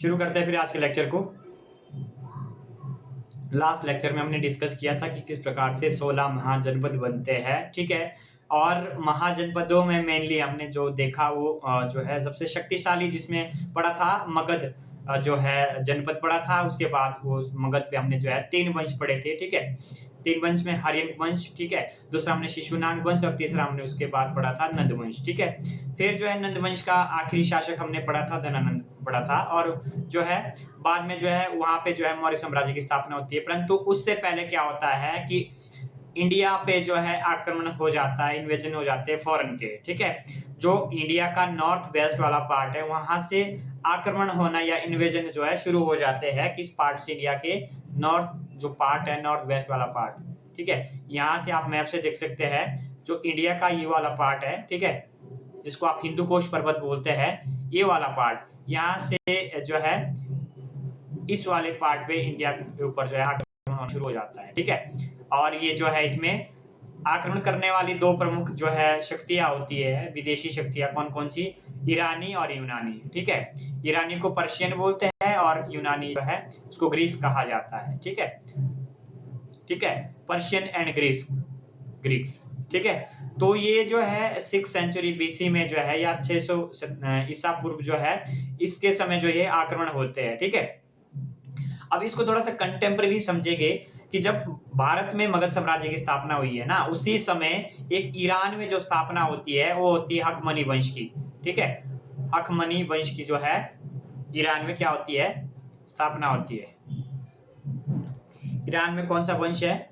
शुरू करते हैं फिर आज के लेक्चर को। लास्ट लेक्चर में हमने डिस्कस किया था कि किस प्रकार से 16 महाजनपद बनते हैं, ठीक है। और महाजनपदों में मेनली हमने जो देखा वो जो है सबसे शक्तिशाली जिसमें पड़ा था मगध, जो है जनपद पड़ा था। उसके बाद वो मगध पे हमने जो है 3 वंश पढ़े थे, ठीक है। 3 वंश में हर्यंक वंश, ठीक है। दूसरा हमने शिशुनाग वंश और तीसरा हमने उसके बाद पढ़ा था नंद वंश, ठीक है। फिर जो है नंद वंश का आखिरी शासक हमने पढ़ा था धनानंद पढ़ा था, और जो है बाद में जो है वहां पे जो है मौर्य साम्राज्य की स्थापना होती है। परंतु उससे पहले क्या होता है कि इंडिया पे जो है आक्रमण हो जाता है, इन्वेजन हो जाते हैं फॉरेन के, ठीक है। जो इंडिया का नॉर्थ वेस्ट वाला पार्ट है वहां से आक्रमण होना या इन्वेजन जो है शुरू हो जाते हैं। किस पार्ट से? इंडिया के नॉर्थ जो पार्ट है, नॉर्थ वेस्ट वाला पार्ट, ठीक है। यहाँ से आप मैप से देख सकते हैं जो इंडिया का ये वाला पार्ट है, ठीक है, जिसको आप हिंदू कोश पर्वत बोलते हैं, ये वाला पार्ट यहाँ से जो है इस वाले पार्ट पे इंडिया के ऊपर जो है आक्रमण होना शुरू हो जाता है, ठीक है। और ये जो है इसमें आक्रमण करने वाली 2 प्रमुख जो है शक्तियां होती है, विदेशी शक्तियां, कौन कौन सी? ईरानी और यूनानी, ठीक है। ईरानी को पर्शियन बोलते हैं और यूनानी जो है उसको ग्रीस कहा जाता है, ठीक है। ठीक है, पर्शियन एंड ग्रीक्स, ठीक है। तो ये जो है 6 सेंचुरी बीसी में जो है या 600 ईसा पूर्व जो है इसके समय जो ये आक्रमण होते हैं, ठीक है। अब इसको थोड़ा सा कंटेम्प्रेरी समझेंगे कि जब भारत में मगध साम्राज्य की स्थापना हुई है ना, उसी समय एक ईरान में जो स्थापना होती है वो होती है हकमनी वंश की, ठीक है। हकमनी वंश की जो है ईरान में क्या होती है? स्थापना होती है। ईरान में कौन सा वंश है?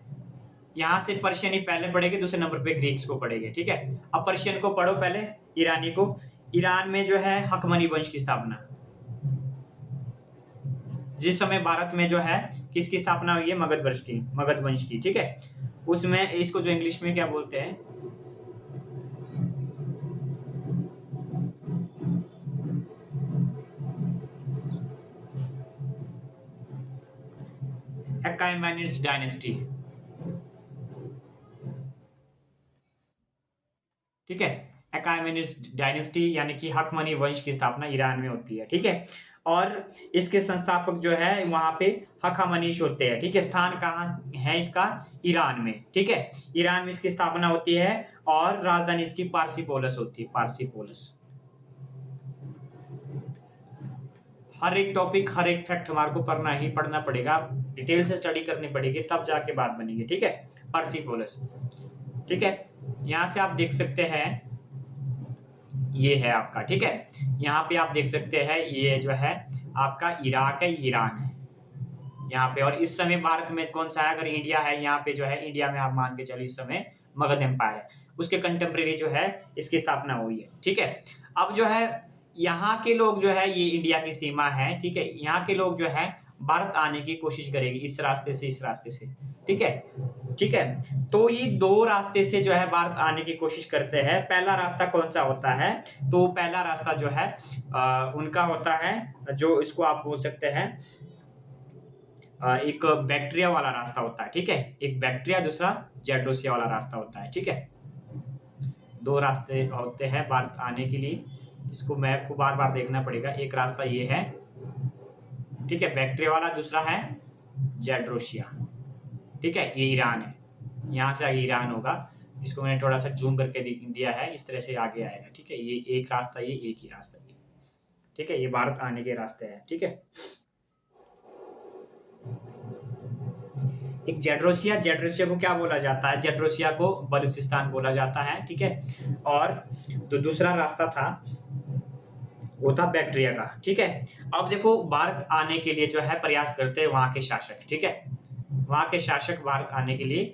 यहां से पर्शियन ही पहले पढ़ेंगे, दूसरे नंबर पे ग्रीक्स को पढ़ेंगे, ठीक है। अब पर्शियन को पढ़ो पहले, ईरानी को। ईरान में जो है हकमनी वंश की स्थापना, जिस समय भारत में जो है किसकी स्थापना हुई है? मगध वंश की, ठीक है। उसमें इसको जो इंग्लिश में क्या बोलते हैं? अकाइमेनिड्स डायनेस्टी, ठीक है। अकाइमेनिड्स डायनेस्टी यानी कि हकमनी वंश की स्थापना ईरान में होती है, ठीक है। और इसके संस्थापक जो है वहां पे हखामनीश होते हैं, ठीक है। स्थान कहाँ है इसका? ईरान में, ठीक है। ईरान में इसकी स्थापना होती है और राजधानी इसकी पार्सिपोलस होती है, पार्सिपोलस। हर एक टॉपिक, हर एक फैक्ट हमारे को पढ़ना पड़ेगा, डिटेल से स्टडी करनी पड़ेगी, तब जाके बात बनेगी, ठीक है। पार्सिपोलस, ठीक है। यहां से आप देख सकते हैं ये है आपका, ठीक है। यहाँ पे आप देख सकते हैं ये जो है आपका इराक है, ईरान है यहाँ पे। और इस समय भारत में कौन सा है? अगर इंडिया है यहाँ पे जो है, इंडिया में आप मान के चलिए इस समय मगध एम्पायर है, उसके कंटेम्प्रेरी जो है इसकी स्थापना हुई है, ठीक है। अब जो है यहाँ के लोग जो है, ये इंडिया की सीमा है, ठीक है। यहाँ के लोग जो है भारत आने की कोशिश करेगी इस रास्ते से, इस रास्ते से, ठीक है, ठीक है। तो ये 2 रास्ते से जो है भारत आने की कोशिश करते हैं। पहला रास्ता कौन सा होता है? तो पहला रास्ता जो है उनका होता है, जो इसको आप बोल सकते हैं एक बैक्टीरिया वाला रास्ता होता है, ठीक है। एक बैक्टीरिया, दूसरा जेड्रोसिया वाला रास्ता होता है, ठीक है। 2 रास्ते होते हैं भारत आने के लिए, इसको मैप को बार बार देखना पड़ेगा। एक रास्ता ये है, ठीक है, बैक्टीरिया वाला, दूसरा है जेड्रोसिया, ठीक है। ये ईरान है, यहाँ से आगे ईरान होगा। इसको मैंने थोड़ा सा जूम करके दिया है, इस तरह से आगे आएगा, ठीक है। ये एक रास्ता, ये एक ही रास्ता, ये, ठीक है। ये भारत आने के रास्ते हैं, ठीक है। एक जेड्रोसिया को क्या बोला जाता है? जेड्रोसिया को बलूचिस्तान बोला जाता है, ठीक है। और तो दूसरा रास्ता था वो था बैक्टीरिया का, ठीक है। अब देखो भारत आने के लिए जो है प्रयास करते हैं वहां के शासक, ठीक है। वहां के शासक भारत आने के लिए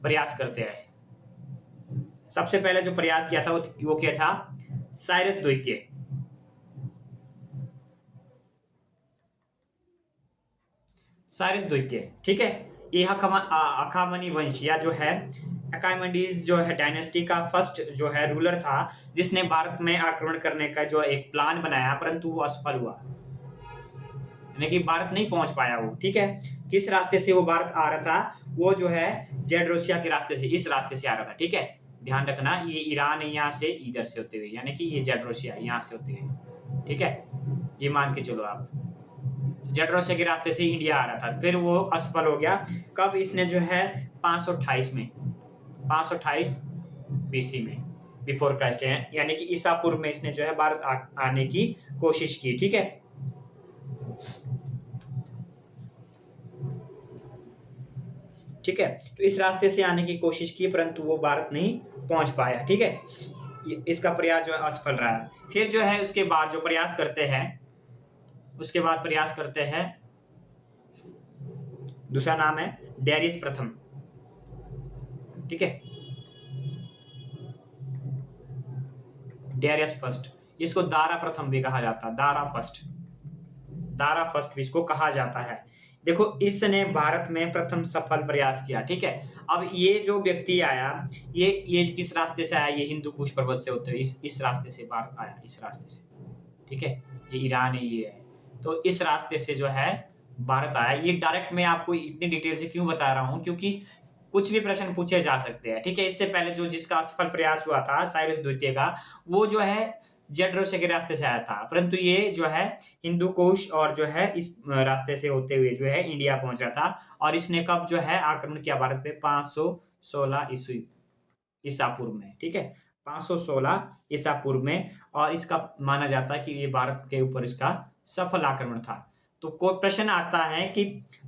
प्रयास करते रहे। सबसे पहले जो प्रयास किया था वो क्या था? साइरस द्वितीय, ठीक है। ये अखामनी वंश या जो है अकाइमेनिड्स जो है डायनेस्टी का फर्स्ट जो है रूलर था, जिसने भारत में आक्रमण करने का जो एक प्लान बनाया, परंतु वो असफल हुआ, यानी कि भारत नहीं पहुंच पाया वो, ठीक है। किस रास्ते से वो भारत आ रहा था? वो जो है जेड्रोसिया के रास्ते से, इस रास्ते से आ रहा था, ठीक है। ध्यान रखना, ये ईरान है यहाँ से इधर से होते हुए, यानी कि ये जेड्रोसिया यहाँ से होते हुए, ठीक है। ये मान के चलो आप, जडरोसिया के रास्ते से इंडिया आ रहा था, फिर वो असफल हो गया। कब? इसने जो है 528 में, 528 बीसी में, बिफोर क्राइस्ट है, यानी कि ईसा पूर्व में इसने जो है भारत आने की कोशिश की। ठीक है, ठीक है, तो इस रास्ते से आने की कोशिश की, परंतु वो भारत नहीं पहुंच पाया। ठीक है, इसका प्रयास जो है असफल रहा। फिर जो है उसके बाद जो प्रयास करते हैं, उसके बाद प्रयास करते हैं, दूसरा नाम है डेरियस प्रथम। ठीक है, डेरियस फर्स्ट, इसको दारा प्रथम भी कहा जाता है, दारा फर्स्ट, दारा फर्स्ट भी इसको कहा जाता है। देखो, इसने भारत में प्रथम सफल प्रयास किया। ठीक है, अब ये जो व्यक्ति आया, ये किस रास्ते से आया? ये हिंदू कुश पर्वत से होते हुए इस रास्ते से भारत आया, इस रास्ते से। ठीक है, ये ईरान है, ये है, तो इस रास्ते से जो है भारत आया। ये डायरेक्ट मैं आपको इतनी डिटेल से क्यों बता रहा हूं, क्योंकि कुछ भी प्रश्न पूछे जा सकते हैं। ठीक है, इससे पहले जो जिसका असफल प्रयास हुआ था साइरस द्वितीय का, वो जो है जेड के रास्ते से आया था, परंतु ये जो है हिंदू कुश और जो है इस रास्ते से होते हुए जो है इंडिया पहुंचा था। और इसने कब जो है आक्रमण किया भारत पे? 516 ईस्वी, ईसा पूर्व में। ठीक है, 516 ईसा पूर्व में, और इसका माना जाता है कि ये भारत के ऊपर इसका सफल आक्रमण था। तो कोई प्रश्न आता है कि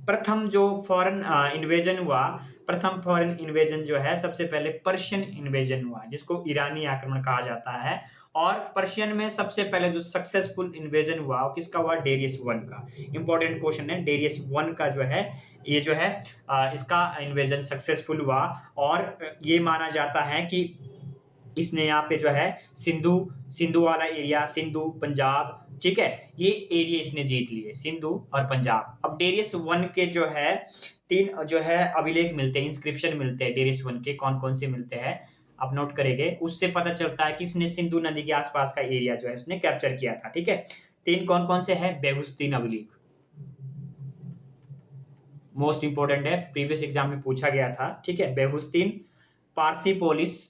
प्रथम जो फॉरेन इन्वेजन हुआ, प्रथम फॉरेन इन्वेजन जो है सबसे पहले पर्शियन इन्वेजन हुआ, जिसको ईरानी आक्रमण कहा जाता है। और पर्शियन में सबसे पहले जो सक्सेसफुल इन्वेजन हुआ वो किसका हुआ? डेरियस वन का। इंपॉर्टेंट क्वेश्चन है, डेरियस वन का जो है ये जो है इसका इन्वेजन सक्सेसफुल हुआ। और ये माना जाता है कि इसने यहाँ पे जो है सिंधु सिंधु वाला एरिया, सिंधु पंजाब, ठीक है, ये एरिया इसने जीत लिए, सिंधु और पंजाब। अब डेरियस वन के जो है 3 जो है अभिलेख मिलते हैं, इंस्क्रिप्शन मिलते हैं डेरियस वन के। कौन कौन से मिलते हैं आप नोट करेंगे, उससे पता चलता है कि इसने सिंधु नदी के आसपास का एरिया जो है उसने कैप्चर किया था। ठीक है, 3 कौन कौन से हैं? बेगुस्तीन अभिलेख, मोस्ट इंपोर्टेंट है, प्रीवियस एग्जाम में पूछा गया था। ठीक है, बेगुस्तीन, पार्सिपोलिस,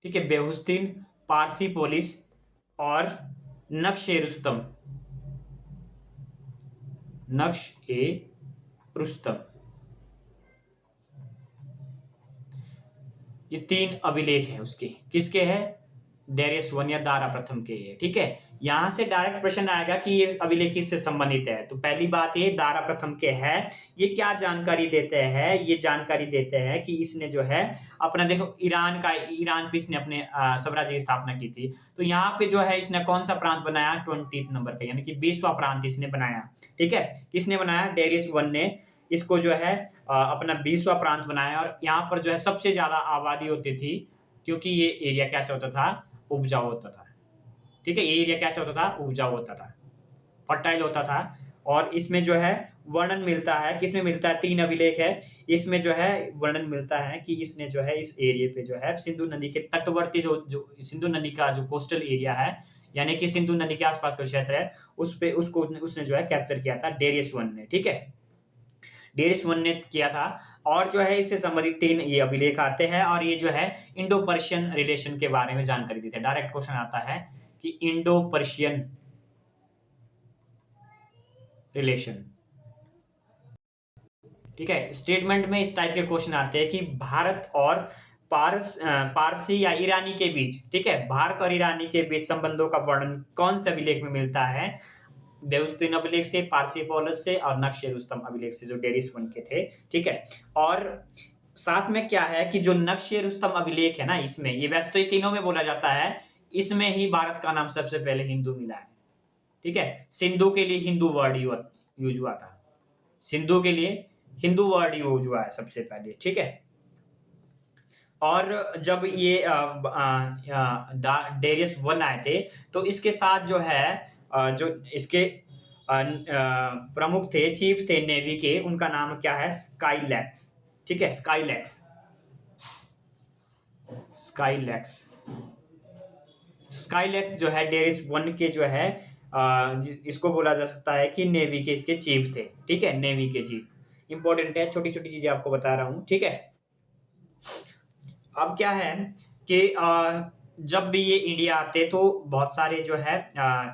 ठीक है, बेहुस्तीन, पार्सिपोलिस और नक्श ए रुस्तम, नक्श ए रुस्तम, ये 3 अभिलेख हैं उसके। किसके हैं? डेरियस वन या दारा प्रथम के लिए। ठीक है, यहां से डायरेक्ट प्रश्न आएगा कि ये अभिलेख किससे संबंधित है। तो पहली बात ये दारा प्रथम के है, ये क्या जानकारी देते हैं? ये जानकारी देते हैं कि इसने जो है अपना, देखो ईरान पे इसने अपने साम्राज्य की स्थापना की थी। तो यहाँ पे जो है इसने कौन सा प्रांत बनाया? 20 नंबर का, यानी कि 20वां प्रांत इसने बनाया। ठीक है, किसने बनाया? डेरियस वन ने इसको जो है अपना 20वां प्रांत बनाया। और यहाँ पर जो है सबसे ज्यादा आबादी होती थी, क्योंकि ये एरिया कैसे होता था? उपजाऊ होता था। ठीक है, ये एरिया कैसे होता था? उपजाऊ होता था, फर्टाइल होता था। और इसमें जो है वर्णन मिलता है, किसमें मिलता है? 3 अभिलेख है, इसमें जो है वर्णन मिलता है कि इसने जो है इस एरिया पे जो है सिंधु नदी के तटवर्ती जो सिंधु नदी का जो कोस्टल एरिया है, यानी कि सिंधु नदी के आसपास का क्षेत्र है, उस पे उसको उसने जो है कैप्चर किया था डेरियस वन ने। ठीक है, डेरियस वन ने किया था। और जो है इससे संबंधित 3 ये अभिलेख आते हैं, और ये जो है इंडो पर्शियन रिलेशन के बारे में जानकारी देते हैं। डायरेक्ट क्वेश्चन आता है कि इंडो पर्शियन रिलेशन। ठीक है, स्टेटमेंट में इस टाइप के क्वेश्चन आते हैं कि भारत और पारसी या ईरानी के बीच, ठीक है, भारत और ईरानी के बीच संबंधों का वर्णन कौन से अभिलेख में मिलता है? बेउस्तीन अभिलेख से, पार्सिपोलस से और नक्श रुस्तम अभिलेख से, जो डेरिस वन के थे। ठीक है, और साथ में क्या है कि जो नक्श रुस्तम अभिलेख है ना, इसमें ये वैसे तो ये तीनों में बोला जाता है, इसमें ही भारत का नाम सबसे पहले हिंदू मिला है। ठीक है, सिंधु के लिए हिंदू वर्ड यूज हुआ था, सिंधु के लिए हिंदू वर्ड यूज हुआ है सबसे पहले। ठीक है, और जब ये डेरियस वन आए थे, तो इसके साथ जो है जो इसके प्रमुख थे, चीफ थे नेवी के, उनका नाम क्या है? स्काईलैक्स। ठीक है, स्काईलैक्स, स्काईलैक्स, स्काईलैक्स जो है डेरिस वन के जो है इसको बोला जा सकता है कि नेवी के इसके चीफ थे। ठीक है, नेवी के चीफ। इंपॉर्टेंट है, छोटी छोटी चीजें आपको बता रहा हूं। ठीक है, अब क्या है कि जब भी ये इंडिया आते तो बहुत सारे जो है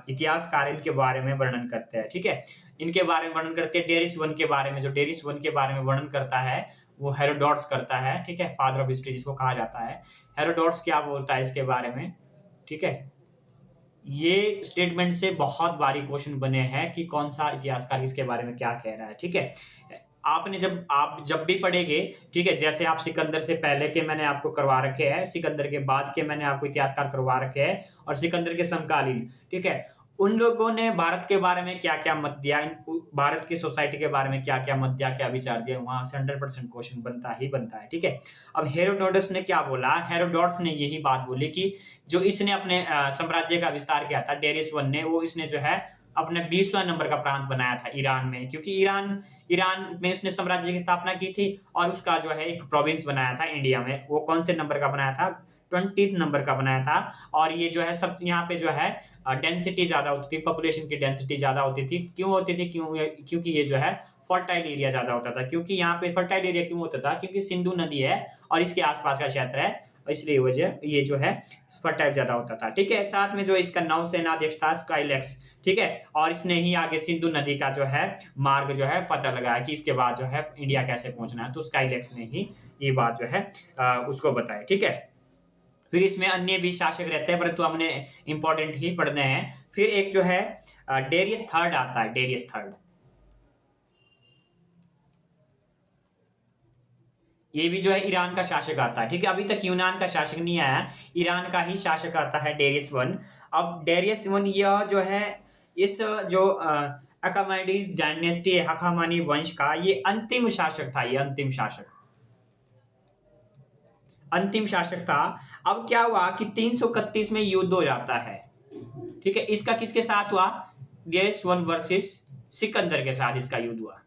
इतिहासकार इनके बारे में वर्णन करते हैं, ठीक है। इनके बारे में वर्णन करते हैं डेरिस वन के बारे में, जो डेरिस वन के बारे में वर्णन करता है वो हेरोडोट्स करता है, ठीक है, फादर ऑफ हिस्ट्री जिसको कहा जाता है। हेरोडोट्स क्या बोलता है इसके बारे में, ठीक है। ये स्टेटमेंट से बहुत बारी क्वेश्चन बने हैं कि कौन सा इतिहासकार इसके बारे में क्या कह रहा है, ठीक है। आपने आप जब भी पढ़ेंगे, ठीक है, जैसे आप सिकंदर से पहले के मैंने आपको करवा रखे हैं, सिकंदर के बाद के मैंने आपको इतिहासकार करवा रखे हैं, और सिकंदर के समकालीन, ठीक है, उन लोगों ने भारत के बारे में क्या क्या मत दिया, भारत की सोसाइटी के बारे में क्या क्या मत दिया, क्या विचार दिया, वहां से 100% क्वेश्चन बनता ही बनता है, ठीक है। अब हेरोडोटस ने क्या बोला, हेरोडोटस ने यही बात बोली कि जो इसने अपने साम्राज्य का विस्तार किया था, डेरिस वन ने, वो इसने जो है अपने 20वां नंबर का प्रांत बनाया था ईरान में, क्योंकि ईरान ईरान में उसने साम्राज्य की स्थापना की थी, और उसका जो है एक प्रोविंस बनाया था इंडिया में। वो कौन से नंबर का बनाया था, 20 नंबर का बनाया था। और ये जो है सब यहाँ पे जो है डेंसिटी ज्यादा होती थी, पॉपुलेशन की डेंसिटी ज्यादा होती थी। क्यों होती थी, क्योंकि ये जो है फर्टाइल एरिया ज्यादा होता था। क्योंकि यहाँ पे फर्टाइल एरिया क्यों होता था, क्योंकि सिंधु नदी है और इसके आसपास का क्षेत्र है, इसलिए वजह ये जो है फर्टाइल ज्यादा होता था, ठीक है। साथ में जो इसका नौसेना अध्यक्ष था स्काइलेक्स, ठीक है, और इसने ही आगे सिंधु नदी का जो है मार्ग जो है पता लगाया कि इसके बाद जो है इंडिया कैसे पहुंचना है, तो स्काइलेक्स ने ही ये बात जो है उसको बताई, ठीक है। फिर इसमें अन्य भी शासक रहते हैं, परंतु हमने इंपॉर्टेंट ही पढ़ने हैं। फिर एक जो है डेरियस थर्ड आता है, डेरियस थर्ड, ये भी जो है ईरान का शासक आता है, ठीक है। अभी तक यूनान का शासक नहीं आया, ईरान का ही शासक आता है, डेरियस वन। अब डेरियस वन यह जो है इस जो अकामाइडीज डायनेस्टी हखामानी वंश का ये अंतिम शासक था, ये अंतिम शासक था। अब क्या हुआ कि 331 में युद्ध हो जाता है, ठीक है। इसका किसके साथ हुआ, डेरियस वन वर्सेस सिकंदर के साथ इसका युद्ध हुआ,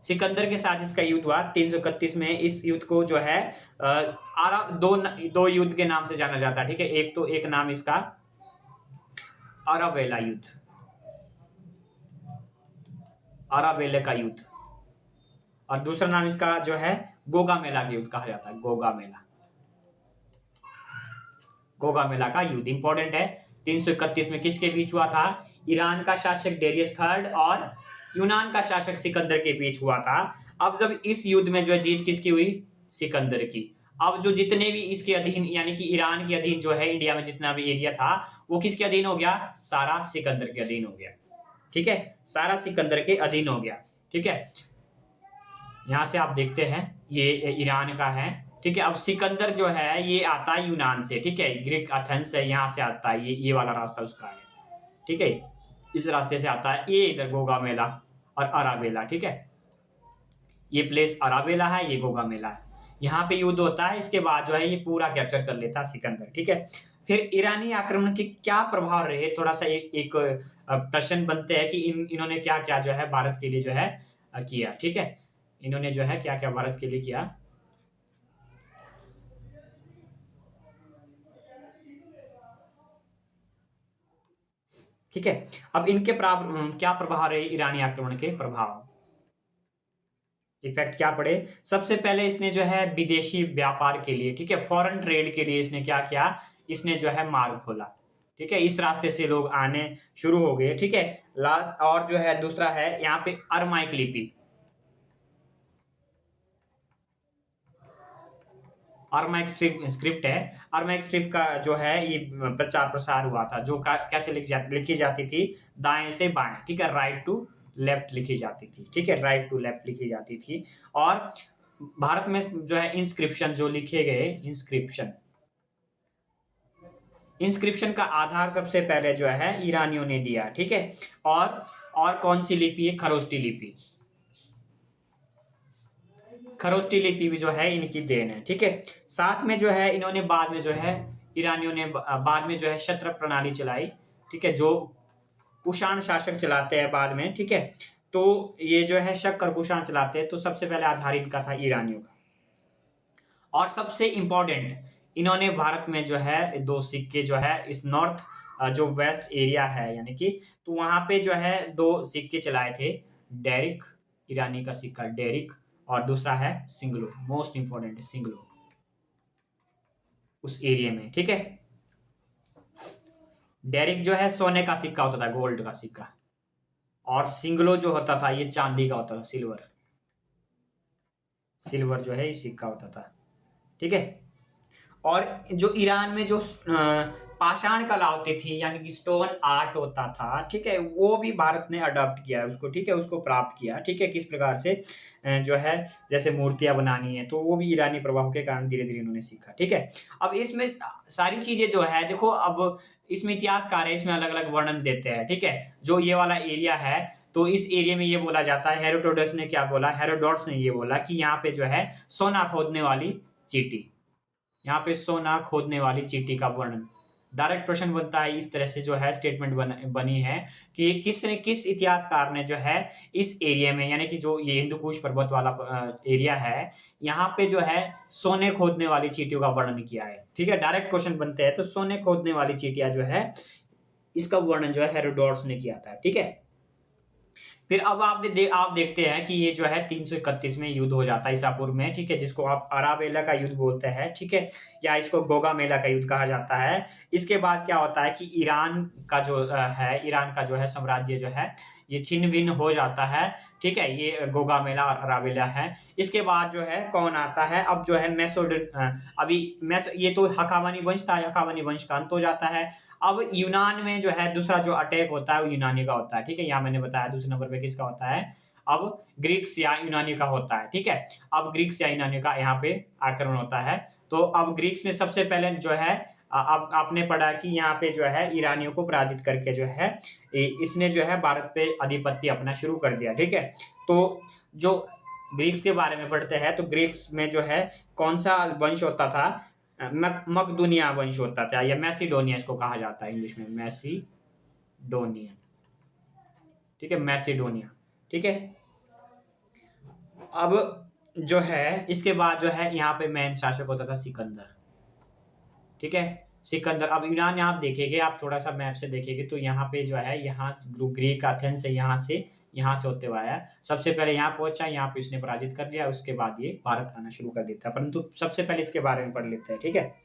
सिकंदर के साथ इसका युद्ध हुआ 331 में। इस युद्ध को जो है दो युद्ध के नाम से जाना जाता है, ठीक है। एक नाम इसका अरावेला युद्ध, अरावेले का युद्ध, और दूसरा नाम इसका जो है गोगा मेला का युद्ध कहा जाता है, गोगा मेला का युद्ध इंपॉर्टेंट है। 331 में किसके बीच हुआ था, ईरान का शासक डेरियस थर्ड और यूनान का शासक सिकंदर के बीच हुआ था। अब जब इस युद्ध में जो है जीत किसकी हुई, सिकंदर की। अब जो जितने भी इसके अधीन यानी कि ईरान के अधीन जो है इंडिया में जितना भी एरिया था वो किसके अधीन हो गया, सारा सिकंदर के अधीन हो गया, ठीक है, सारा सिकंदर के अधीन हो गया, ठीक है। यहां से आप देखते हैं ये ईरान का है, ठीक है। अब सिकंदर जो है ये आता है यूनान से, ठीक है, ग्रीक एथेंस है, यहां से आता है, ये वाला रास्ता उसका है, ठीक है, इस रास्ते से आता है। ये इधर गोगा मेला और अराबेला, ठीक है, ये प्लेस अराबेला है, ये गोगा मेला है। यहाँ पे युद्ध होता है, इसके बाद जो है ये पूरा कैप्चर कर लेता है सिकंदर, ठीक है। फिर ईरानी आक्रमण के क्या प्रभाव रहे, थोड़ा सा एक प्रश्न बनते हैं कि इन्होंने क्या क्या जो है भारत के लिए जो है किया, ठीक है। इन्होंने जो है क्या क्या भारत के लिए किया। ठीक है, अब इनके क्या प्रभाव रहे, ईरानी आक्रमण के प्रभाव, इफेक्ट क्या पड़े। सबसे पहले इसने जो है विदेशी व्यापार के लिए, ठीक है, फॉरेन ट्रेड के लिए इसने क्या किया, इसने जो है मार्ग खोला, ठीक है, इस रास्ते से लोग आने शुरू हो गए, ठीक है। लास्ट और जो है दूसरा है यहाँ पे अरमाइक लिपि, अरमाइक स्क्रिप्ट है। अरमाइक स्क्रिप्ट का जो है ये प्रचार प्रसार हुआ था, जो कैसे लिखी जाती थी, दाएं से बाएं, ठीक है, राइट टू लेफ्ट लिखी जाती थी, ठीक है, राइट टू लेफ्ट लिखी जाती थी। और भारत में जो है इंस्क्रिप्शन जो लिखे गए, इंस्क्रिप्शन का आधार सबसे पहले जो है ईरानियों ने दिया, ठीक है। और कौन सी लिपि है, खरोष्टी लिपि, खरोष्टी लिपि भी जो है इनकी देन है, ठीक है। साथ में जो है इन्होंने बाद में जो है ईरानियों ने बाद में जो है शत्र प्रणाली चलाई, ठीक है, जो कुषाण शासक चलाते हैं बाद में, ठीक है। तो ये जो है शक और कुषाण चलाते हैं, तो सबसे पहले आधार इनका था ईरानियों का। और सबसे इंपॉर्टेंट, इन्होंने भारत में जो है दो सिक्के जो है इस नॉर्थ जो वेस्ट एरिया है यानी कि, तो वहां पे जो है दो सिक्के चलाए थे, डेरिक, ईरानी का सिक्का डेरिक, और दूसरा है सिंगलो, मोस्ट इंपॉर्टेंट सिंगलो, उस एरिया में, ठीक है। डेरिक जो है सोने का सिक्का होता था, गोल्ड का सिक्का, और सिंगलो जो होता था ये चांदी का होता था, सिल्वर। सिल्वर जो है ये सिक्का होता था, ठीक है। और जो ईरान में जो पाषाण कला होती थी, यानी कि स्टोन आर्ट होता था, ठीक है, वो भी भारत ने अडॉप्ट किया है उसको, ठीक है, उसको प्राप्त किया, ठीक है। किस प्रकार से जो है जैसे मूर्तियां बनानी है, तो वो भी ईरानी प्रभाव के कारण धीरे धीरे उन्होंने सीखा, ठीक है। अब इसमें सारी चीजें जो है देखो, अब इसमें इतिहासकार है, इसमें अलग अलग वर्णन देते हैं, ठीक है। जो ये वाला एरिया है, तो इस एरिया में ये बोला जाता है, हेरोडोटस ने क्या बोला, हेरोडोटस ने ये बोला कि यहाँ पे जो है सोना खोदने वाली चीटी, यहाँ पे सोना खोदने वाली चीटी का वर्णन। डायरेक्ट प्रश्न बनता है, इस तरह से जो है स्टेटमेंट बनी है कि किस इतिहासकार ने जो है इस एरिया में, यानी कि जो ये हिंदू कुश पर्वत वाला एरिया है, यहाँ पे जो है सोने खोदने वाली चीटियों का वर्णन किया है, ठीक है। डायरेक्ट क्वेश्चन बनते हैं, तो सोने खोदने वाली चीटियां जो है इसका वर्णन जो है हेरोडोटस ने किया था, ठीक है। फिर अब आप देखते हैं कि ये जो है 331 में युद्ध हो जाता है ईसा पूर्व में, ठीक है, जिसको आप अराबेला का युद्ध बोलते हैं, ठीक है, या इसको गोगा मेला का युद्ध कहा जाता है। इसके बाद क्या होता है कि ईरान का जो है, ईरान का जो है साम्राज्य जो है ये छिन्न भिन्न हो जाता है, ठीक है। ये गोगा मेला और अराबेला है। इसके बाद जो है कौन आता है, अब जो है अभी ये तो हकावानी वंश था, हकावानी वंश का अंत हो जाता है। अब यूनान में जो है दूसरा जो अटैक होता है वो यूनानी का होता है, ठीक है। यहाँ मैंने बताया दूसरे नंबर पे किसका होता है, अब ग्रीक्स या यूनानी का होता है, ठीक है। अब ग्रीक्स या यूनानी का यहाँ पे आक्रमण होता है। तो अब ग्रीक्स में सबसे पहले जो है अब आपने पढ़ा कि यहाँ पे जो है ईरानियों को पराजित करके जो है इसने जो है भारत पे आधिपत्य अपना शुरू कर दिया, ठीक है। तो जो ग्रीक्स के बारे में पढ़ते हैं, तो ग्रीक्स में जो है कौन सा वंश होता था, मकदूनिया वंश होता था, या मैसिडोनिया इसको कहा जाता है इंग्लिश में, मैसिडोनिया, ठीक है, मैसिडोनिया, ठीक है। अब जो है इसके बाद जो है यहाँ पे मेन शासक होता था सिकंदर, ठीक है। सिकंदर, अब यूनान आप देखेंगे, आप थोड़ा सा मैप से देखेंगे, तो यहाँ पे जो है यहाँ ग्रीक एथेंस से यहाँ से होते हुए आया, सबसे पहले यहाँ पहुंचा, यहाँ पे इसने पराजित कर लिया, उसके बाद ये भारत आना शुरू कर देता। परंतु सबसे पहले इसके बारे में पढ़ लेते हैं, ठीक है।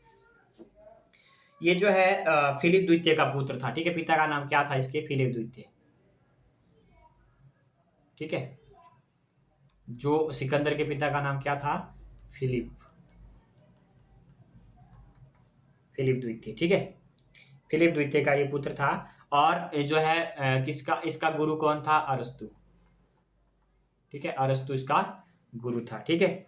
ये जो है फिलिप द्वितीय का पुत्र था, ठीक है। पिता का नाम क्या था इसके, फिलिप द्वितीय, ठीक है। जो सिकंदर के पिता का नाम क्या था, फिलिप, फिलिप द्वितीय, ठीक है। फिलिप द्वितीय का ये पुत्र था। और ये जो है किसका, इसका गुरु कौन था, अरस्तु, ठीक है। अरस्तु इसका गुरु था, ठीक है।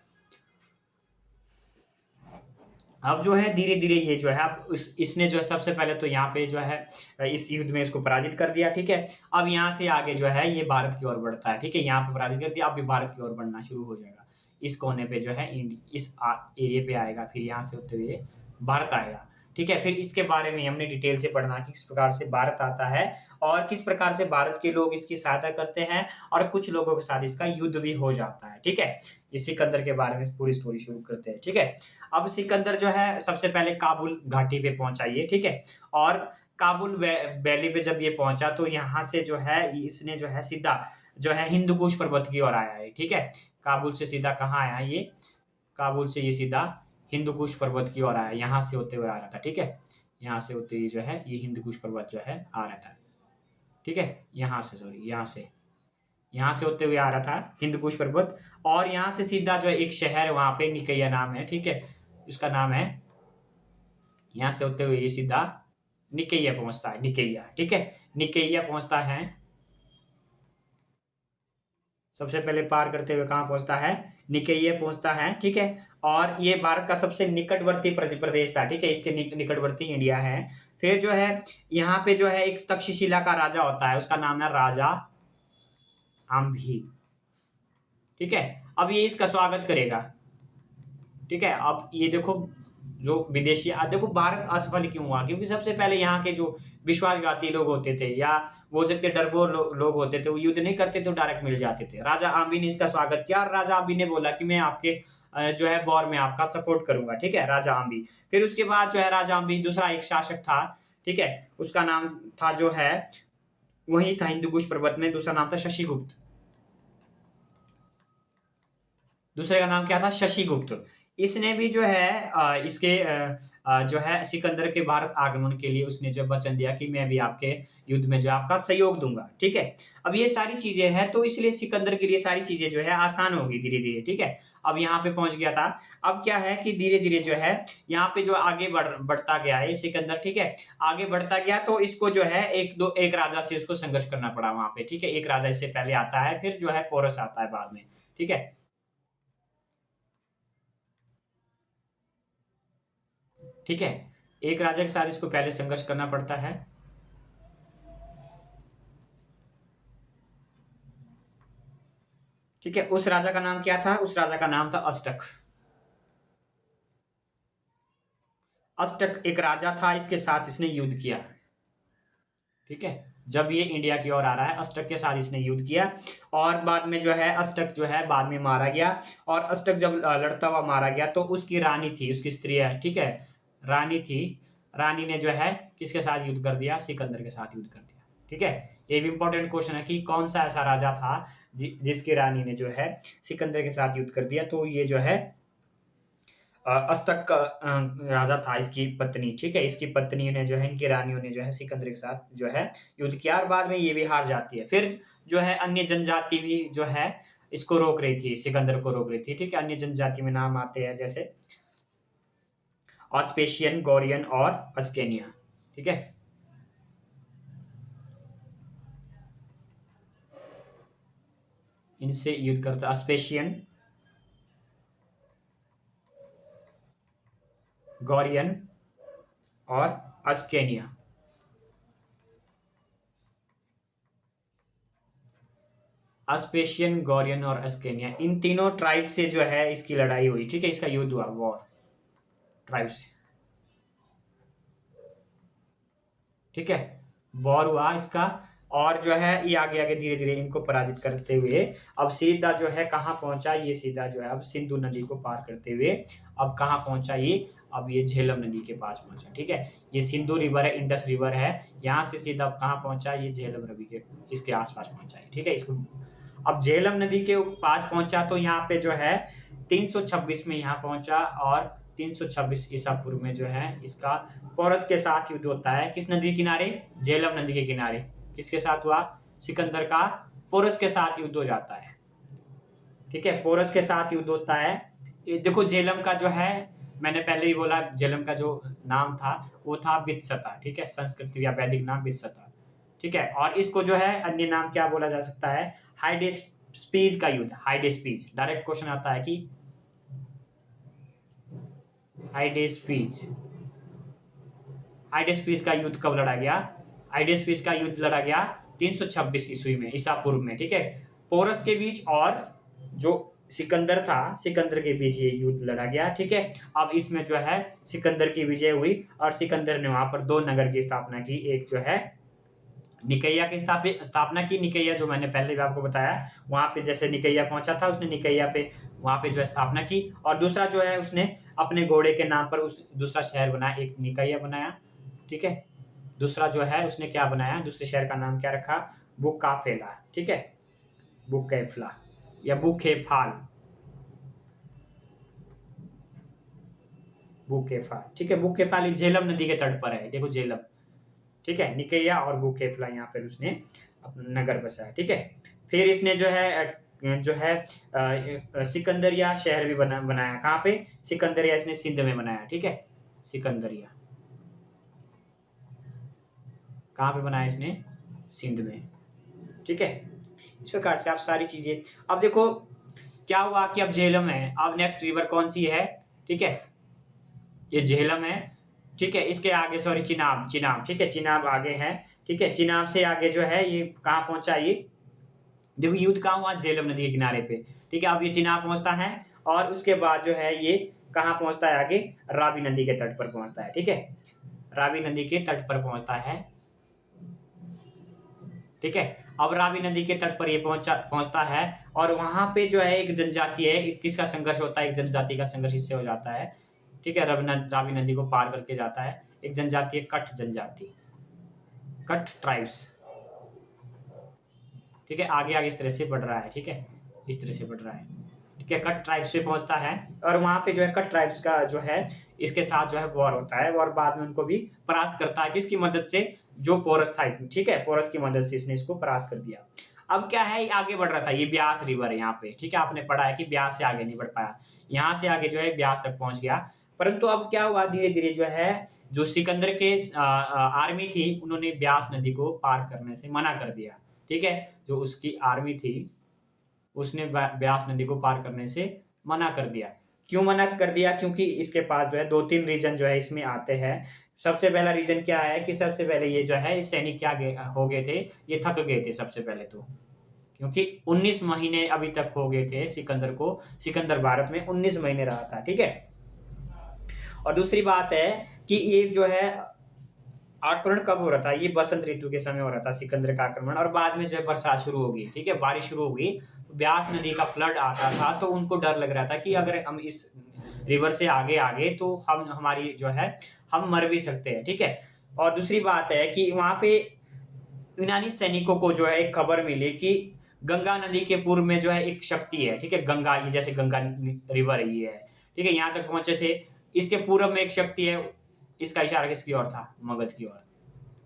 अब जो है धीरे धीरे ये जो है अब इसने जो है सबसे पहले तो यहाँ पे जो है इस युद्ध में इसको पराजित कर दिया, ठीक है। अब यहाँ से आगे जो है ये भारत की ओर बढ़ता है, ठीक है। यहाँ पे पराजित कर दिया, अब भी भारत की ओर बढ़ना शुरू हो जाएगा। इस कोने पे जो है इस एरिया पे आएगा, फिर यहाँ से होते हुए भारत आएगा, ठीक है। फिर इसके बारे में हमने डिटेल से पढ़ना कि किस प्रकार से भारत आता है और किस प्रकार से भारत के लोग इसकी सहायता करते हैं, और कुछ लोगों के साथ इसका युद्ध भी हो जाता है, ठीक है। इस सिकंदर के बारे में पूरी स्टोरी शुरू करते हैं, ठीक है। अब सिकंदर जो है सबसे पहले काबुल घाटी पे पहुंचा ये, ठीक है। और काबुल वैली पे जब ये पहुंचा, तो यहाँ से जो है इसने जो है सीधा जो है हिंदू कुश पर्वत की ओर आया है, ठीक है। काबुल से सीधा कहाँ आया ये, काबुल से ये सीधा हिंदू कुश पर्वत की ओर आया, यहाँ से होते हुए आ रहा था, ठीक है। यहाँ से होते हुए जो है ये हिंदू कुश पर्वत जो है आ रहा था, ठीक है। यहाँ से होते हुए आ रहा था हिंदू कुश पर्वत। और यहाँ से सीधा जो है एक शहर वहां पे निकैया नाम है, ठीक है, उसका नाम है, यहाँ से होते हुए ये सीधा निकैया पहुंचता है, निकैया, ठीक है। निकैया पहुंचता है, सबसे पहले पार करते हुए कहाँ पहुंचता है, निकैया पहुंचता है, ठीक है। और ये भारत का सबसे निकटवर्ती प्रदेश था, ठीक है। इसके निकटवर्ती इंडिया है। फिर जो है यहाँ पे जो है एक तक्षशिला का राजा होता है, उसका नाम है राजा आम्भी, ठीक है। अब ये इसका स्वागत करेगा, ठीक है। अब ये देखो जो विदेशी देखो भारत असफल क्यों हुआ, क्योंकि सबसे पहले यहाँ के जो विश्वासघाती लोग होते थे, या बोल सकते डरपोक लोग होते थे, वो युद्ध नहीं करते थे, डायरेक्ट मिल जाते थे। राजा आम्बी ने इसका स्वागत किया, और राजा आम्बी ने बोला कि मैं आपके जो है वॉर में आपका सपोर्ट करूंगा, ठीक है, राजा आम्बी। फिर उसके बाद जो है राजा आम्बी दूसरा एक शासक था, ठीक है, उसका नाम था जो है वही था हिंदू कुश पर्वत में, दूसरा नाम था शशिगुप्त। दूसरे का नाम क्या था, शशिगुप्त। इसने भी जो है इसके जो है सिकंदर के भारत आगमन के लिए उसने जो वचन दिया कि मैं भी आपके युद्ध में जो है आपका सहयोग दूंगा, ठीक है। अब ये सारी चीजें हैं तो इसलिए सिकंदर के लिए सारी चीजें जो है आसान होगी धीरे धीरे, ठीक है। अब यहाँ पे पहुंच गया था। अब क्या है कि धीरे धीरे जो है यहाँ पे जो आगे बढ़ता गया है ये सिकंदर, ठीक है। आगे बढ़ता गया तो इसको जो है एक राजा से उसको संघर्ष करना पड़ा वहां पे, ठीक है। एक राजा इससे पहले आता है, फिर जो है पोरस आता है बाद में, ठीक है। ठीक है, एक राजा के साथ इसको पहले संघर्ष करना पड़ता है। ठीक है, उस राजा का नाम क्या था? उस राजा का नाम था अष्टक। अष्टक एक राजा था, इसके साथ इसने युद्ध किया, ठीक है। जब ये इंडिया की ओर आ रहा है अष्टक के साथ इसने युद्ध किया, और बाद में जो है अष्टक जो है बाद में मारा गया। और अष्टक जब लड़ता हुआ मारा गया तो उसकी रानी थी, उसकी स्त्री है, ठीक है, रानी थी। रानी ने जो है किसके साथ युद्ध कर दिया? सिकंदर के साथ युद्ध कर दिया, ठीक है। ये भी इंपॉर्टेंट क्वेश्चन है कि कौन सा ऐसा राजा था जिसकी रानी ने जो है सिकंदर के साथ युद्ध कर दिया? तो ये जो है अस्तक का राजा था, इसकी पत्नी, ठीक है। इसकी पत्नी ने जो है, इनकी रानियों ने जो है सिकंदर के साथ जो है युद्ध किया, और बाद में ये भी हार जाती है। फिर जो है अन्य जनजाति भी जो है इसको रोक रही थी, सिकंदर को रोक रही थी, ठीक है। अन्य जनजाति में नाम आते हैं जैसे ऑस्पेशियन, गौरियन और अस्केनिया, ठीक है। इनसे युद्ध करता ऑस्पेशियन, गौरियन और अस्केनिया। अस्पेशियन, गौरियन और अस्केनिया, इन तीनों ट्राइब से जो है इसकी लड़ाई हुई, ठीक है। इसका युद्ध हुआ, वॉर, ट्राइब से, ठीक है। वॉर हुआ इसका। और जो है ये आगे आगे धीरे धीरे इनको पराजित करते हुए अब सीधा जो है कहाँ पहुंचा? ये सीधा जो है अब सिंधु नदी को पार करते हुए अब कहाँ पहुंचा ये? अब ये झेलम नदी के पास पहुंचा, ठीक है। ये सिंधु रिवर है, इंडस रिवर है, यहाँ से सीधा अब कहाँ पहुंचा? ये झेलम नदी के इसके आसपास पहुंचा है, ठीक है। इसको अब झेलम नदी के पास पहुंचा तो यहाँ पे जो है 326 में यहाँ पहुंचा, और 326 ईसा पूर्व में जो है इसका पोरस के साथ युद्ध होता है। किस नदी किनारे? झेलम नदी के किनारे। किसके साथ हुआ? सिकंदर का पोरस के साथ युद्ध हो जाता है, ठीक है। पोरस के साथ युद्ध होता है। ये देखो झेलम का जो है, मैंने पहले ही बोला, झेलम का जो नाम था वो था वित्सता, ठीक है। संस्कृत या वैदिक नाम वित्सता, ठीक है। और इसको जो है अन्य नाम क्या बोला जा सकता है? हाइडेस्पीज का युद्ध, हाइडेस्पीज। डायरेक्ट क्वेश्चन आता है कि हाइडेस्पीज, हाइडेस्पीज का युद्ध कब लड़ा गया? हाइडेस्पीज का युद्ध लड़ा गया 326 ईस्वी में, ईसा पूर्व में, ठीक है। पोरस के बीच और जो सिकंदर था, सिकंदर के बीच ये युद्ध लड़ा गया, ठीक है। अब इसमें जो है सिकंदर की विजय हुई, और सिकंदर ने वहां पर दो नगर की स्थापना की। एक जो है निकैया की स्थापना की। निकैया जो मैंने पहले भी आपको बताया, वहां पे जैसे निकैया पहुंचा था, उसने निकैया पे वहां पे जो है स्थापना की। और दूसरा जो है उसने अपने घोड़े के नाम पर उस दूसरा शहर बनाया, एक निकैया बनाया, ठीक है। दूसरा जो है उसने क्या बनाया? दूसरे शहर का नाम क्या रखा? बुकाफेला, ठीक है। बुकेफला या बुकेफाल, बुकेफाल, ठीक है। बुकेफाल झेलम नदी के तट पर है, देखो झेलम, ठीक है। निकैया और बुकेफला यहाँ पर उसने अपना नगर बसाया, ठीक है। फिर इसने जो है सिकंदरिया शहर भी बनाया। कहाँ पे? सिकंदरिया इसने सिंध में बनाया, ठीक है। सिकंदरिया कहाँ पे बनाया इसने? सिंध में, ठीक है। इस प्रकार से आप सारी चीजें, अब देखो क्या हुआ कि अब झेलम है, अब नेक्स्ट रिवर कौन सी है? ठीक है, ये झेलम है, ठीक है। इसके आगे सॉरी चिनाब, चिनाब, ठीक है, चिनाब आगे है, ठीक है। चिनाब से आगे जो है ये कहाँ पहुंचा? ये देखो युद्ध कहाँ हुआ? झेलम नदी के किनारे पे, ठीक है। अब ये चिनाब पहुंचता है, और उसके बाद जो है ये कहाँ पहुंचता है? आगे रावी नदी के तट पर पहुंचता है, ठीक है। रावी नदी के तट पर पहुंचता है, ठीक है। अब रावी नदी के तट पर ये पहुंचता है, और वहां पे जो है एक जनजाति है, किसका संघर्ष होता है? एक जनजाति का संघर्ष इससे हो जाता है, ठीक है। रावी नदी को पार करके जाता है एक जनजाति है, कठ जनजाति, कठ ट्राइब्स, ठीक है। आगे आगे इस तरह से बढ़ रहा है, ठीक है, इस तरह से बढ़ रहा है। ठीक है, कट ट्राइब्स पे पहुंचता है और वहां पे जो है कट ट्राइब्स का जो है इसके साथ जो है वॉर होता है और बाद में उनको भी परास्त करता है, किसकी मदद से, जो पोरस था इसमें, ठीक है, पोरस की मदद से इसने इसको परास्त कर दिया। अब क्या है, आगे बढ़ रहा था, ये ब्यास रिवर है यहाँ पे, ठीक है, आपने पढ़ा है कि ब्यास से आगे नहीं बढ़ पाया, यहाँ से आगे जो है ब्यास तक पहुंच गया। परंतु अब क्या हुआ, धीरे धीरे जो है जो सिकंदर के आर्मी थी उन्होंने ब्यास नदी को पार करने से मना कर दिया, ठीक है, जो उसकी आर्मी थी उसने ब्यास नदी को पार करने से मना कर दिया। क्यों मना कर दिया, क्योंकि इसके पास जो है 2-3 रीजन जो है इसमें आते हैं। सबसे पहला रीजन क्या है कि सबसे पहले ये जो है सैनिक क्या हो गए थे, ये थक गए थे सबसे पहले तो, क्योंकि 19 महीने अभी तक हो गए थे सिकंदर को, सिकंदर भारत में 19 महीने रहा था, ठीक है। और दूसरी बात है कि ये जो है आक्रमण कब हो रहा था, ये बसंत ऋतु के समय हो रहा था सिकंदर का आक्रमण, और बाद में जो है बरसात शुरू हो गई, ठीक है, बारिश शुरू हो गई, तो ब्यास नदी का फ्लड आता था, तो उनको डर लग रहा था कि अगर हम इस रिवर से आगे आगे तो हम हमारी जो है हम मर भी सकते हैं, ठीक है। और दूसरी बात है कि वहां पे यूनानी सैनिकों को जो है एक खबर मिली कि गंगा नदी के पूर्व में जो है एक शक्ति है, ठीक है, गंगा, ये जैसे गंगा रिवर ये है, ठीक है, यहाँ तक पहुंचे थे, इसके पूर्व में एक शक्ति है, इसका इशारा किसकी ओर था, मगध की ओर।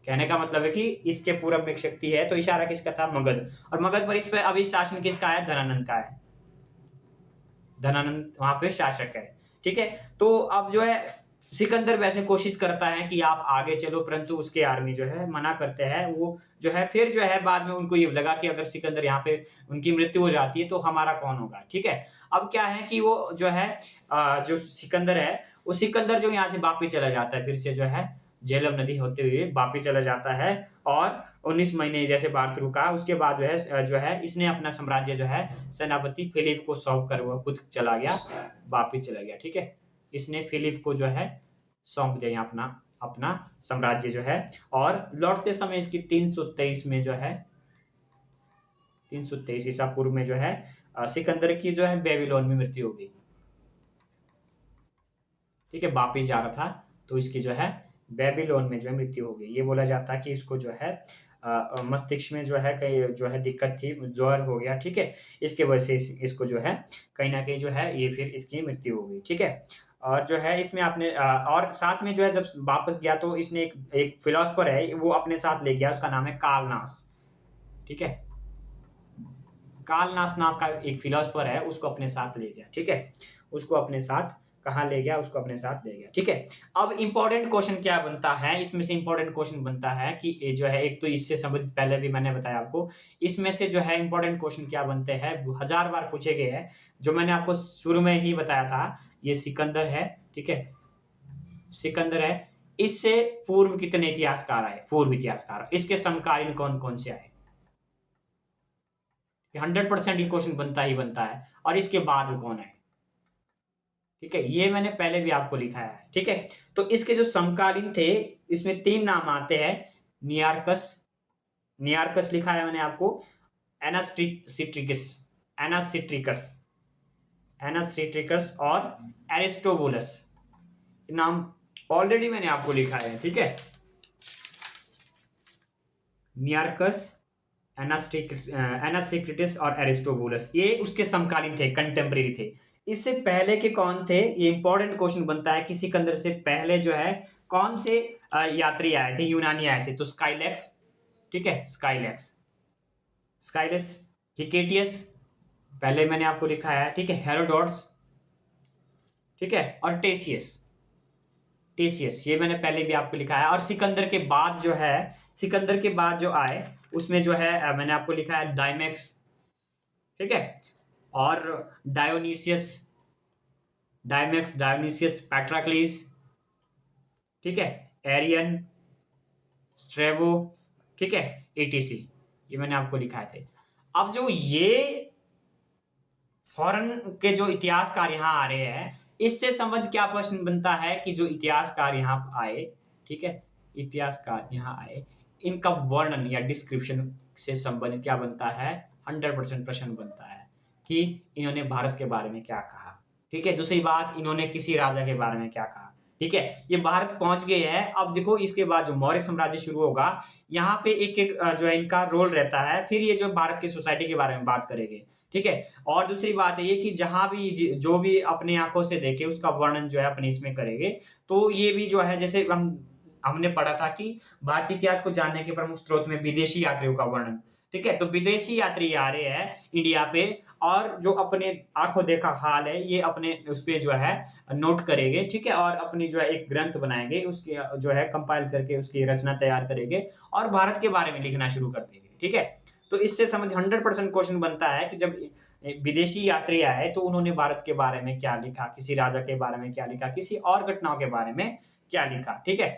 कहने का मतलब है कि इसके पूरब में एक शक्ति है, तो इशारा किसका था, मगध, और मगध पर इस पे अभी शासन किसका है, धनानंद का है, धनानंद वहां पे शासक है, ठीक है। तो अब जो है सिकंदर वैसे कोशिश करता है कि आप आगे चलो, परंतु उसके आर्मी जो है मना करते हैं, वो जो है फिर जो है बाद में उनको ये लगा कि अगर सिकंदर यहाँ पे उनकी मृत्यु हो जाती है तो हमारा कौन होगा, ठीक है। अब क्या है कि वो जो है जो सिकंदर है, वो सिकंदर जो यहाँ से वापिस चला जाता है, फिर से जो है झेलम नदी होते हुए वापिस चला जाता है, और 19 महीने जैसे भारत रुका, उसके बाद जो है इसने अपना साम्राज्य जो है सेनापति फिलिप को सौंप कर वो खुद चला गया, वापिस चला गया, ठीक है। इसने फिलिप को जो है सौंप दिया अपना अपना साम्राज्य जो है, और लौटते समय इसकी 323 में जो है 323 ईसा पूर्व में जो है सिकंदर की जो है बेबीलोन में मृत्यु हो गई, ठीक है, वापिस जा रहा था तो इसकी जो है बेबीलोन में जो है मृत्यु हो गई। ये बोला जाता है कि इसको जो है मस्तिष्क में जो है कहीं जो है दिक्कत थी, ज्वर हो गया, ठीक है, इसके वजह से इसको जो है कहीं ना कहीं जो है ये फिर इसकी मृत्यु हो गई, ठीक है। और जो है इसमें आपने और साथ में जो है जब वापस गया तो इसने एक फिलोसफर है वो अपने साथ ले गया, उसका नाम है कालनास, ठीक है, कालनास नाम का एक फिलोसफर है, उसको अपने साथ ले गया, ठीक है, उसको अपने साथ कहाँ ले गया, उसको अपने साथ ले गया, ठीक है। अब इंपॉर्टेंट क्वेश्चन क्या बनता है, इसमें से इंपॉर्टेंट क्वेश्चन बनता है कि ये जो है एक तो इससे संबंधित पहले भी मैंने बताया आपको, इसमें से जो है इंपॉर्टेंट क्वेश्चन क्या बनते हैं, 1000 बार पूछे गए हैं, जो मैंने आपको शुरू में ही बताया था, ये सिकंदर है, ठीक है, सिकंदर है, इससे पूर्व कितने इतिहासकार आए, पूर्व इतिहासकार, इसके समकालीन कौन कौन से आए, 100% ये क्वेश्चन बनता ही बनता है, और इसके बाद में कौन आए, ठीक है, ये मैंने पहले भी आपको लिखाया है, ठीक है। तो इसके जो समकालीन थे इसमें 3 नाम आते हैं, नियार्कस, नियार्कस लिखा है मैंने आपको, एनास्ट्रिकस, एनासिट्रिकस, एनासिट्रिकस और एरिस्टोबुलस, नाम ऑलरेडी मैंने आपको लिखा है, ठीक है, नियार्कस, एनासिक्रिटिस और एरिस्टोबुलस, ये उसके समकालीन थे, कंटेम्परेरी थे। इससे पहले के कौन थे, ये इंपॉर्टेंट क्वेश्चन बनता है कि सिकंदर से पहले जो है कौन से यात्री आए थे, यूनानी आए थे, तो स्काइलेक्स, ठीक है, स्काइलेक्स, स्काइलेस, हिकेटियस, पहले मैंने आपको लिखा है, ठीक है, हेरोडोट्स, ठीक है, और टेसियस, टेसियस ये मैंने पहले भी आपको लिखा है। और सिकंदर के बाद जो है, सिकंदर के बाद जो आए उसमें जो है मैंने आपको लिखा है डायमेक्स, ठीक है, और डायोनीसियस, डायमेक्स, डायोनीसियस, पैट्राक्लीस, ठीक है, एरियन, स्ट्रेवो, ठीक है, एटीसी, ये मैंने आपको लिखाए थे। अब जो ये फॉरेन के जो इतिहासकार यहाँ आ रहे हैं, इससे संबंध क्या प्रश्न बनता है कि जो इतिहासकार यहाँ आए, ठीक है, इतिहासकार यहाँ आए, इनका वर्णन या डिस्क्रिप्शन से संबंधित क्या बनता है, 100% प्रश्न बनता है कि इन्होंने भारत के बारे में क्या कहा, ठीक है। दूसरी बात, इन्होंने किसी राजा के बारे में क्या कहा, ठीक है। ये भारत पहुंच गए हैं, अब देखो इसके बाद जो मौर्य साम्राज्य शुरू होगा, यहाँ पे एक एक जो है इनका रोल रहता है, फिर ये जो भारत की सोसाइटी के बारे में बात करेंगे, ठीक है? और दूसरी बात है ये कि जहाँ भी जो भी अपनी आँखों से देखे उसका वर्णन जो है अपने इसमें करेंगे। तो ये भी जो है जैसे हमने पढ़ा था कि भारतीय इतिहास को जानने के प्रमुख स्रोत में विदेशी यात्रियों का वर्णन, ठीक है? तो विदेशी यात्री आ रहे हैं इंडिया पे और जो अपने आँखों देखा हाल है ये अपने उस पे जो है नोट करेंगे, ठीक है? और अपनी जो है एक ग्रंथ बनाएँगे, उसकी जो है कंपाइल करके उसकी रचना तैयार करेंगे और भारत के बारे में लिखना शुरू कर देंगे, ठीक है? तो इससे समझ 100% क्वेश्चन बनता है कि जब विदेशी यात्री आए तो उन्होंने भारत के बारे में क्या लिखा, किसी राजा के बारे में क्या लिखा, किसी और घटनाओं के बारे में क्या लिखा, ठीक है?